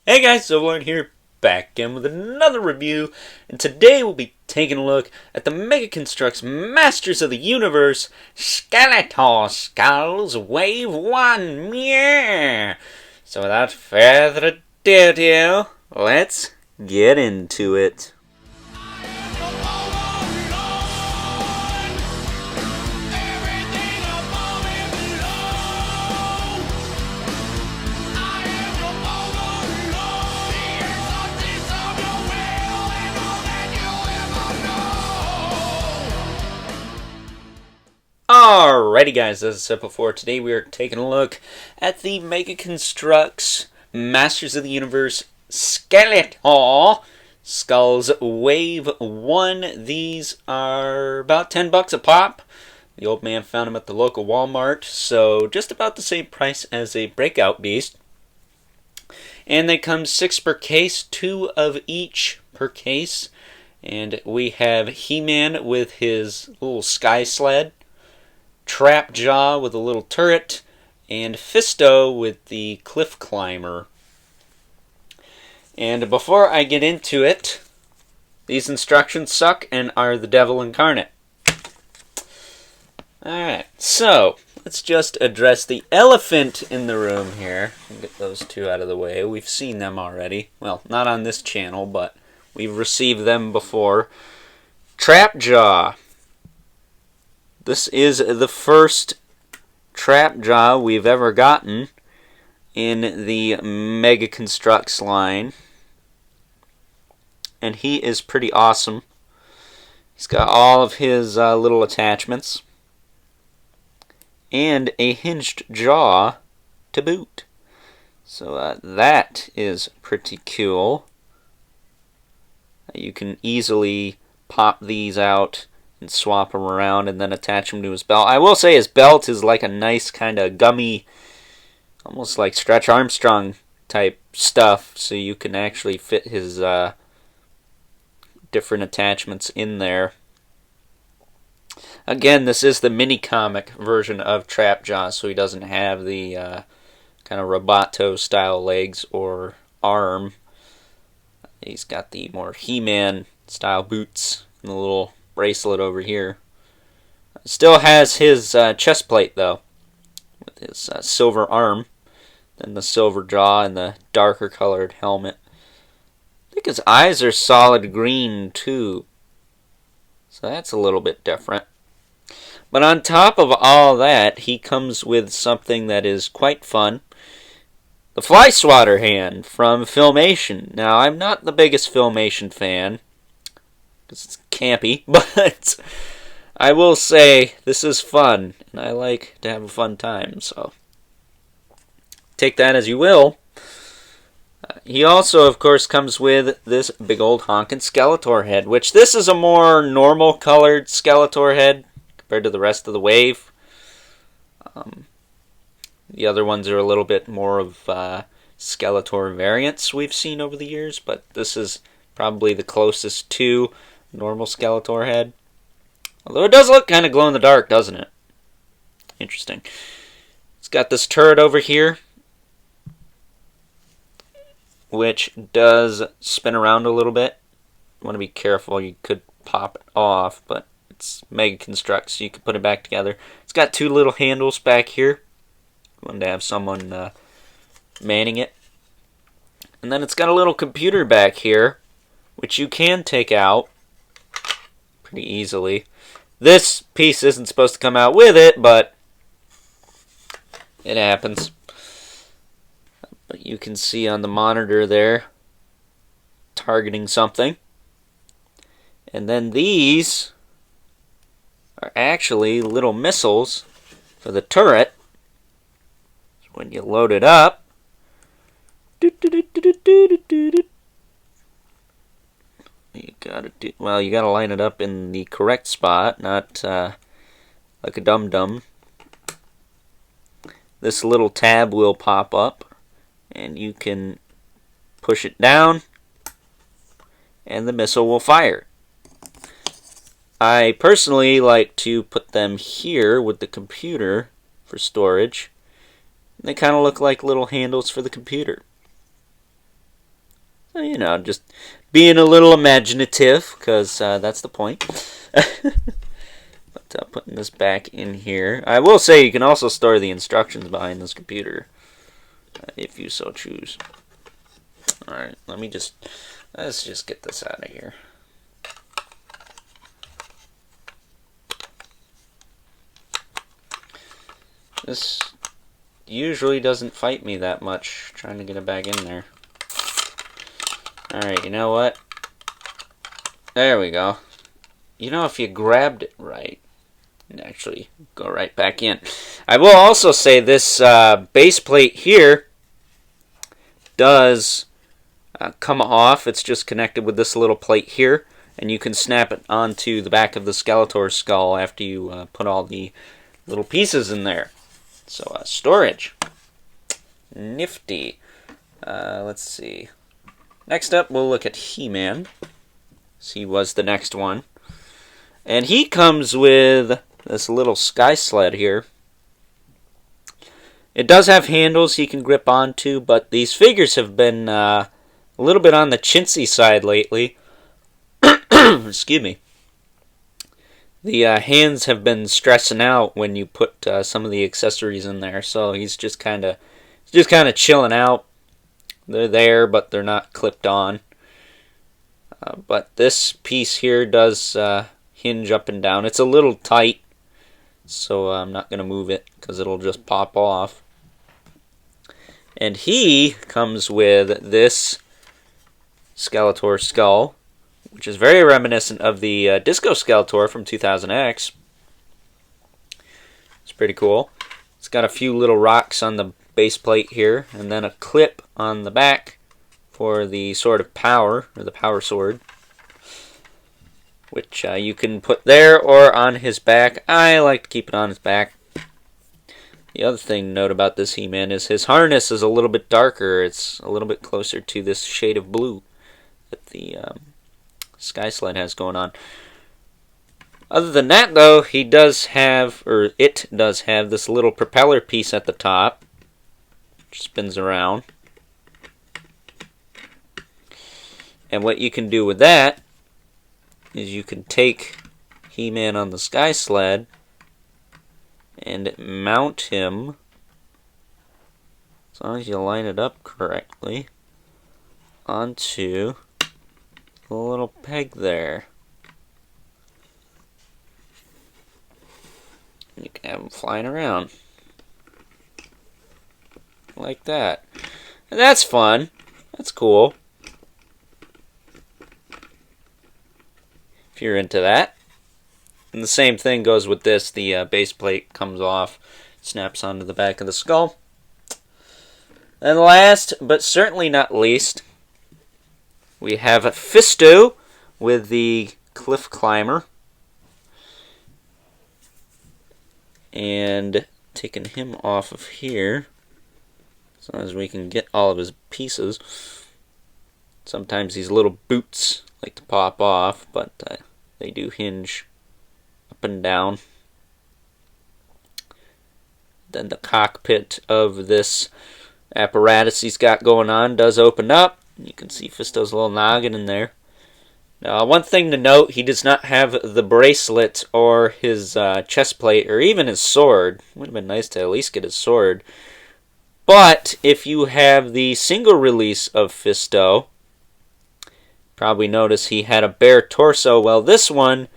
Hey guys, Overlord here, back again with another review, and today we'll be taking a look at the Mega Construx Masters of the Universe Skeletor Skulls Wave 1, yeah! So without further ado, let's get into it. Alrighty guys, as I said before, today we are taking a look at the Mega Construx Masters of the Universe Skeletor Skulls Wave 1. These are about $10 a pop. The old man found them at the local Walmart, so just about the same price as a Breakout Beast. And they come 6 per case, 2 of each per case. And we have He-Man with his little sky sled, Trap Jaw with a little turret, and Fisto with the cliff climber. And before I get into it, these instructions suck and are the devil incarnate. Alright, so let's just address the elephant in the room here. I'll get those two out of the way. We've seen them already. Well, not on this channel, but we've received them before. Trap Jaw. This is the first Trap Jaw we've ever gotten in the Mega Construx line. And he is pretty awesome. He's got all of his little attachments. And a hinged jaw to boot. So that is pretty cool. You can easily pop these out and swap them around and then attach them to his belt. I will say his belt is like a nice kind of gummy, almost like Stretch Armstrong type stuff, so you can actually fit his different attachments in there. Again, this is the mini comic version of Trap Jaw, so he doesn't have the kind of Roboto style legs or arm. He's got the more He-Man style boots and the little bracelet over here. Still has his chest plate though, with his silver arm, then the silver jaw and the darker colored helmet. I think his eyes are solid green too, so that's a little bit different. But on top of all that, he comes with something that is quite fun. The Fly Swatter hand from Filmation. Now, I'm not the biggest Filmation fan, because it's campy, but I will say this is fun, and I like to have a fun time, so take that as you will. He also, of course, comes with this big old honkin' Skeletor head, which this is a more normal colored Skeletor head compared to the rest of the wave. The other ones are a little bit more of Skeletor variants we've seen over the years, but this is probably the closest to normal Skeletor head. Although it does look kind of glow in the dark, doesn't it? Interesting. It's got this turret over here, which does spin around a little bit. You want to be careful, you could pop it off, but it's Mega Construx, so you can put it back together. It's got two little handles back here. You want to have someone manning it. And then it's got a little computer back here, which you can take out pretty easily. This piece isn't supposed to come out with it, but it happens. But you can see on the monitor there, targeting something. And then these are actually little missiles for the turret. So when you load it up, you gotta line it up in the correct spot, not like a dum-dum. This little tab will pop up, and you can push it down, and the missile will fire. I personally like to put them here with the computer for storage. They kind of look like little handles for the computer. You know, just being a little imaginative, because that's the point. But putting this back in here. I will say you can also store the instructions behind this computer, if you so choose. Alright, let's just get this out of here. This usually doesn't fight me that much, trying to get it back in there. Alright, you know what? There we go. You know, if you grabbed it right, and actually go right back in. I will also say this base plate here does come off. It's just connected with this little plate here, and you can snap it onto the back of the Skeletor skull after you put all the little pieces in there. So storage, nifty. Let's see. Next up, we'll look at He-Man. He was the next one, and he comes with this little sky sled here. It does have handles he can grip onto, but these figures have been a little bit on the chintzy side lately. Excuse me. The hands have been stressing out when you put some of the accessories in there, so he's just kind of chilling out. They're there, but they're not clipped on. But this piece here does hinge up and down. It's a little tight, so I'm not going to move it because it'll just pop off. And he comes with this Skeletor skull, which is very reminiscent of the Disco Skeletor from 2000X. It's pretty cool. It's got a few little rocks on the base plate here, and then a clip on the back for the Sword of Power, or the Power Sword, which you can put there or on his back. I like to keep it on his back. The other thing to note about this He-Man is his harness is a little bit darker. It's a little bit closer to this shade of blue that the Sky Sled has going on. Other than that, though, he does have, or it does have, this little propeller piece at the top, which spins around. And what you can do with that is you can take He-Man on the Sky Sled and mount him, as long as you line it up correctly, onto the little peg there. You can have him flying around like that. And that's fun. That's cool. If you're into that. And the same thing goes with this. The base plate comes off, snaps onto the back of the skull. And last, but certainly not least, we have Fisto with the Cliff Climber. And taking him off of here, as long as we can get all of his pieces. Sometimes these little boots like to pop off, but they do hinge up and down. Then the cockpit of this apparatus he's got going on does open up. You can see Fisto's little noggin in there. Now, one thing to note, he does not have the bracelet or his chest plate or even his sword. Would have been nice to at least get his sword. But if you have the single release of Fisto, probably notice he had a bare torso. Well, this one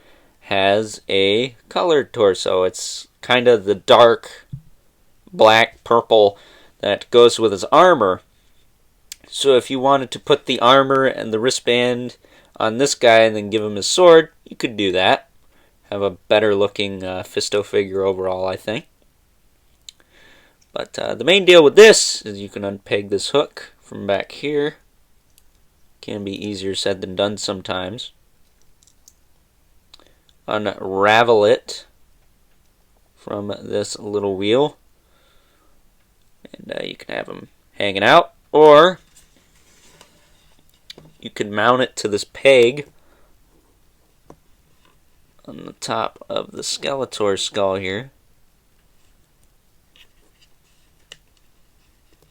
has a colored torso. It's kind of the dark black purple that goes with his armor. So if you wanted to put the armor and the wristband on this guy and then give him his sword, you could do that. Have a better looking Fisto figure overall, I think. But the main deal with this is you can unpeg this hook from back here. Can be easier said than done sometimes. Unravel it from this little wheel. And you can have him hanging out, or you can mount it to this peg on the top of the Skeletor skull here.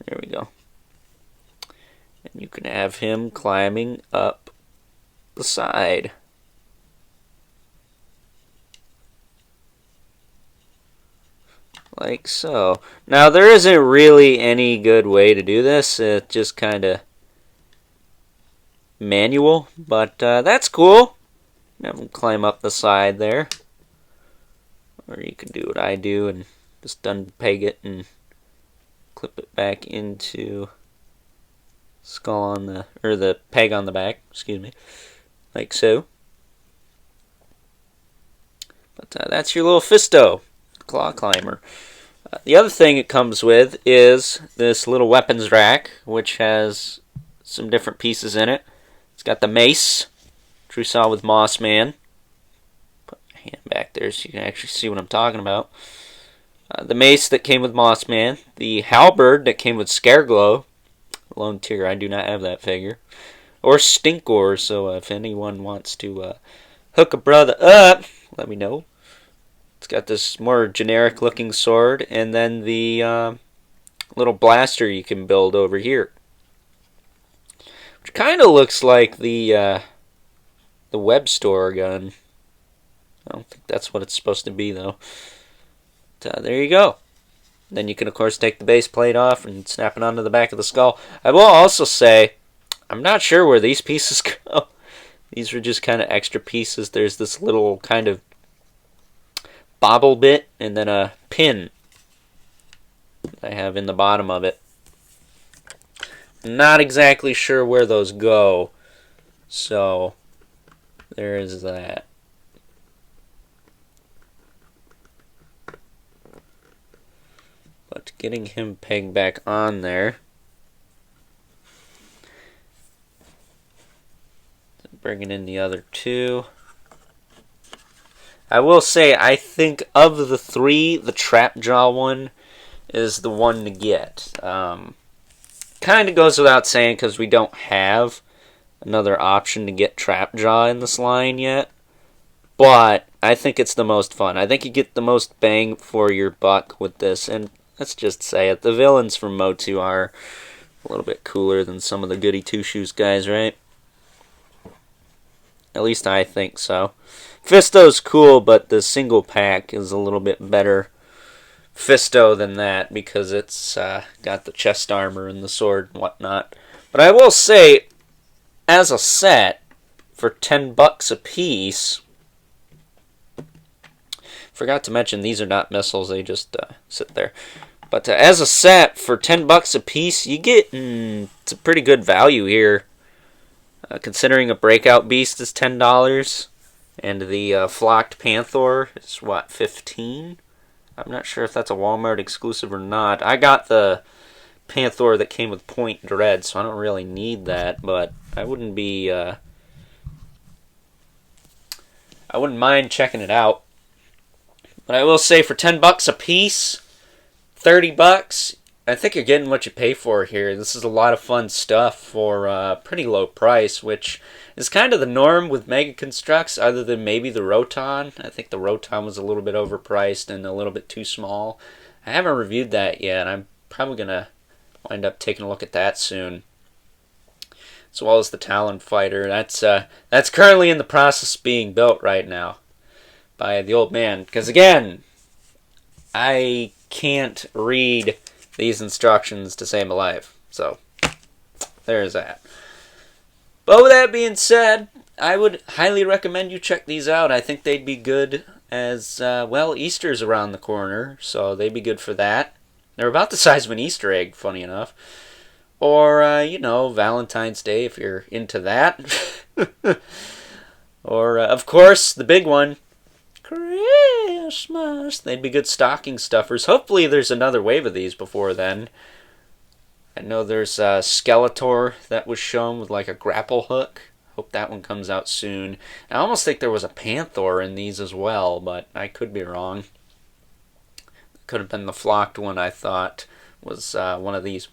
There we go. You can have him climbing up the side. Like so. Now, there isn't really any good way to do this. It's just kind of manual, but that's cool. Have him climb up the side there. Or you can do what I do and just unpeg it and clip it back into skull on the, or the peg on the back, excuse me, like so. But that's your little Fisto claw climber. The other thing it comes with is this little weapons rack, which has some different pieces in it. It's got the mace, which we saw with Mossman. Put my hand back there so you can actually see what I'm talking about. The mace that came with Mossman. The halberd that came with Scareglow. Lone Tier, I do not have that figure. Or Stinkor, so if anyone wants to hook a brother up, let me know. It's got this more generic looking sword, and then the little blaster you can build over here. Which kind of looks like the web store gun. I don't think that's what it's supposed to be, though. But, there you go. Then you can, of course, take the base plate off and snap it onto the back of the skull. I will also say, I'm not sure where these pieces go. These are just kind of extra pieces. There's this little kind of bobble bit and then a pin I have in the bottom of it. Not exactly sure where those go. So, there is that. But getting him pegged back on there. Bringing in the other two. I will say, I think of the three, the trap jaw one is the one to get. Kind of goes without saying because we don't have another option to get trap jaw in this line yet. But I think it's the most fun. I think you get the most bang for your buck with this. And let's just say it, the villains from MOTU are a little bit cooler than some of the goody two-shoes guys, right? At least I think so. Fisto's cool, but the single pack is a little bit better Fisto than that because it's got the chest armor and the sword and whatnot. But I will say, as a set, for $10 a piece, forgot to mention these are not missiles, they just sit there. But as a set, for $10 a piece, you get it's a pretty good value here. Considering a Breakout Beast is $10, and the Flocked Panther is, what, $15? I'm not sure if that's a Walmart exclusive or not. I got the Panther that came with Point Dread, so I don't really need that, but I wouldn't be... I wouldn't mind checking it out. But I will say, for $10 a piece, $30, I think you're getting what you pay for here. This is a lot of fun stuff for a pretty low price, which is kind of the norm with Mega Construx, other than maybe the Roton. I think the Roton was a little bit overpriced and a little bit too small. I haven't reviewed that yet. I'm probably going to wind up taking a look at that soon. As well as the Talon Fighter. That's currently in the process of being built right now by the old man. Because again, I can't read these instructions to save my life. So, there's that. But with that being said, I would highly recommend you check these out. I think they'd be good as, well, Easter's around the corner, so they'd be good for that. They're about the size of an Easter egg, funny enough. Or, you know, Valentine's Day if you're into that. Or, of course, the big one, Christmas. They'd be good stocking stuffers. Hopefully there's another wave of these before then. I know there's a Skeletor that was shown with like a grapple hook. Hope that one comes out soon. I almost think there was a Panther in these as well, but I could be wrong. Could have been the flocked one I thought was one of these.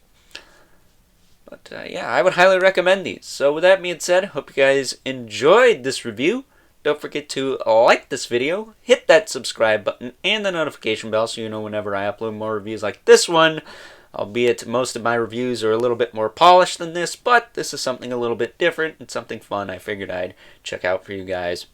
But yeah, I would highly recommend these. So with that being said, hope you guys enjoyed this review. Don't forget to like this video, hit that subscribe button, and the notification bell so you know whenever I upload more reviews like this one. albeit most of my reviews are a little bit more polished than this, but this is something a little bit different and something fun I figured I'd check out for you guys.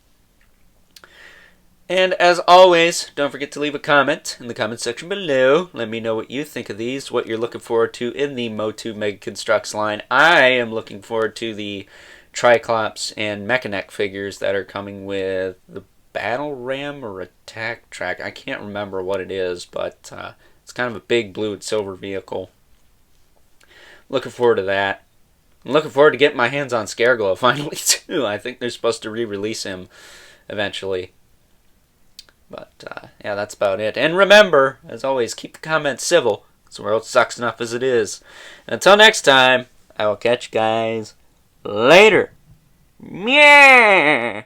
And as always, don't forget to leave a comment in the comment section below. Let me know what you think of these, what you're looking forward to in the MOTU Mega Construx line. I am looking forward to the Triclops and Mechanic figures that are coming with the Battle Ram or Attack Track. I can't remember what it is, but it's kind of a big blue and silver vehicle. Looking forward to that. I'm looking forward to getting my hands on Scareglow finally, too. I think they're supposed to re-release him eventually. But, yeah, that's about it. And remember, as always, keep the comments civil. This world sucks enough as it is. And until next time, I will catch you guys later. Yeah.